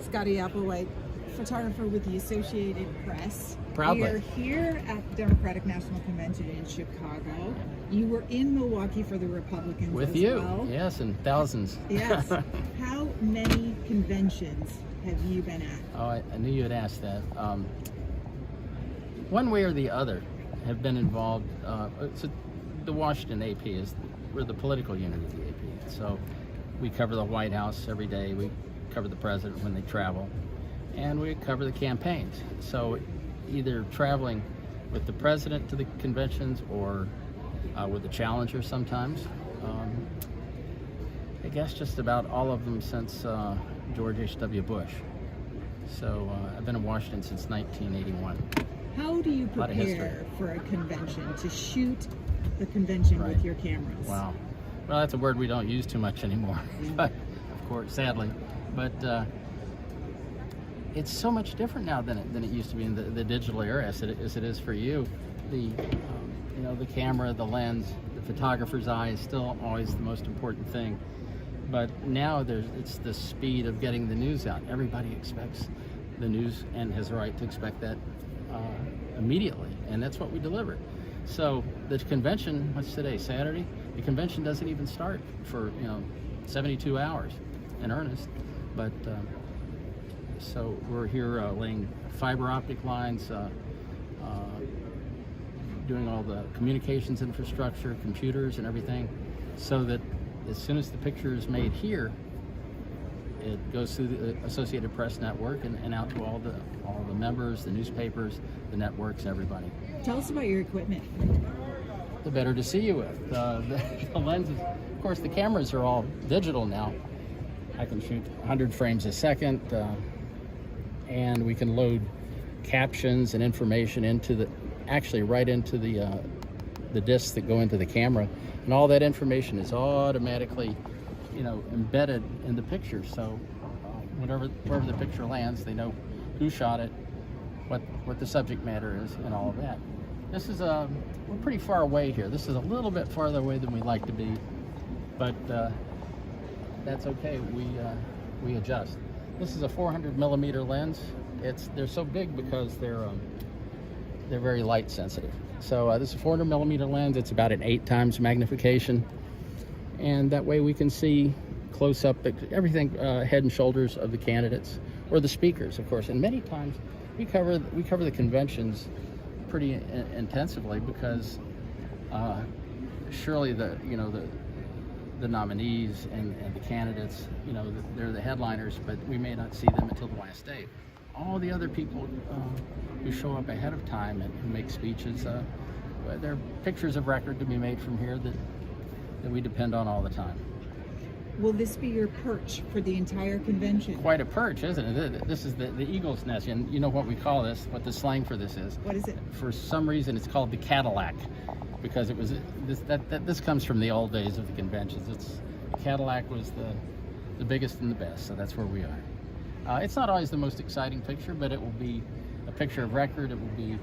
Scotty Applewhite, photographer with the Associated Press. Proudly. We are here at the Democratic National Convention in Chicago. You were in Milwaukee for the Republicans With as you, well. yes, and thousands. Yes. How many conventions have you been at? Oh, I knew you had asked that. One way or the other, have been involved. So the Washington AP we're the political unit of the AP. So we cover the White House every day. We cover the president when they travel, and we cover the campaigns. So either traveling with the president to the conventions or with the challenger sometimes. I guess just about all of them since George H.W. Bush. So I've been in Washington since 1981. How do you prepare for a convention, to shoot the convention with your cameras? Wow. Well, that's a word we don't use too much anymore, but, of course, sadly. But it's so much different now than it used to be in the digital era, as it is for you. The camera, the lens, the photographer's eye is still always the most important thing. But now it's the speed of getting the news out. Everybody expects the news and has a right to expect that immediately, and that's what we deliver. So the convention, what's today, Saturday? The convention doesn't even start for 72 hours in earnest. But so we're here laying fiber optic lines, doing all the communications infrastructure, computers and everything, so that as soon as the picture is made here, it goes through the Associated Press network and out to all the members, the newspapers, the networks, everybody. Tell us about your equipment. The better to see you with. The lenses, of course, the cameras are all digital now. I can shoot 100 frames a second, and we can load captions and information right into the discs that go into the camera, and all that information is automatically embedded in the picture. So wherever the picture lands, they know who shot it, what the subject matter is, and all of that. This is we're pretty far away here. This is a little bit farther away than we like to be, but that's okay. We adjust. This is a 400 millimeter lens. They're so big because they're very light sensitive. So this is a 400 millimeter lens. It's about an 8 times magnification, and that way we can see close up everything, head and shoulders of the candidates or the speakers, of course. And many times we cover the conventions pretty intensively because surely the nominees and the candidates, they're the headliners, but we may not see them until the last day. All the other people who show up ahead of time and who make speeches, there are pictures of record to be made from here that we depend on all the time. Will this be your perch for the entire convention? Quite a perch, isn't it? This is the eagle's nest, and you know what we call this, what the slang for this is. What is it? For some reason, it's called the Cadillac, because this comes from the old days of the conventions. Cadillac was the biggest and the best, so that's where we are. It's not always the most exciting picture, but it will be a picture of record. It will be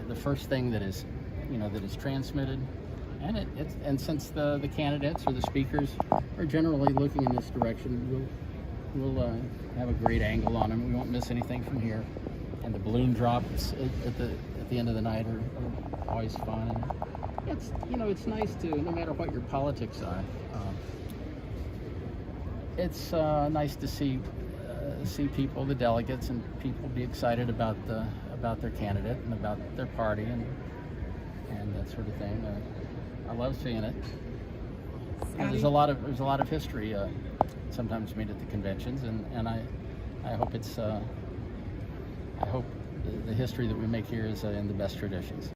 the first thing that is transmitted. And since the candidates or the speakers are generally looking in this direction, we'll have a great angle on them. We won't miss anything from here. And the balloon drops at the end of the night are always fun. And it's nice to, no matter what your politics are, it's nice to see people, the delegates, and people be excited about their candidate and about their party and that sort of thing. I love seeing it. There's a lot of history sometimes made at the conventions, and I hope the history that we make here is in the best traditions.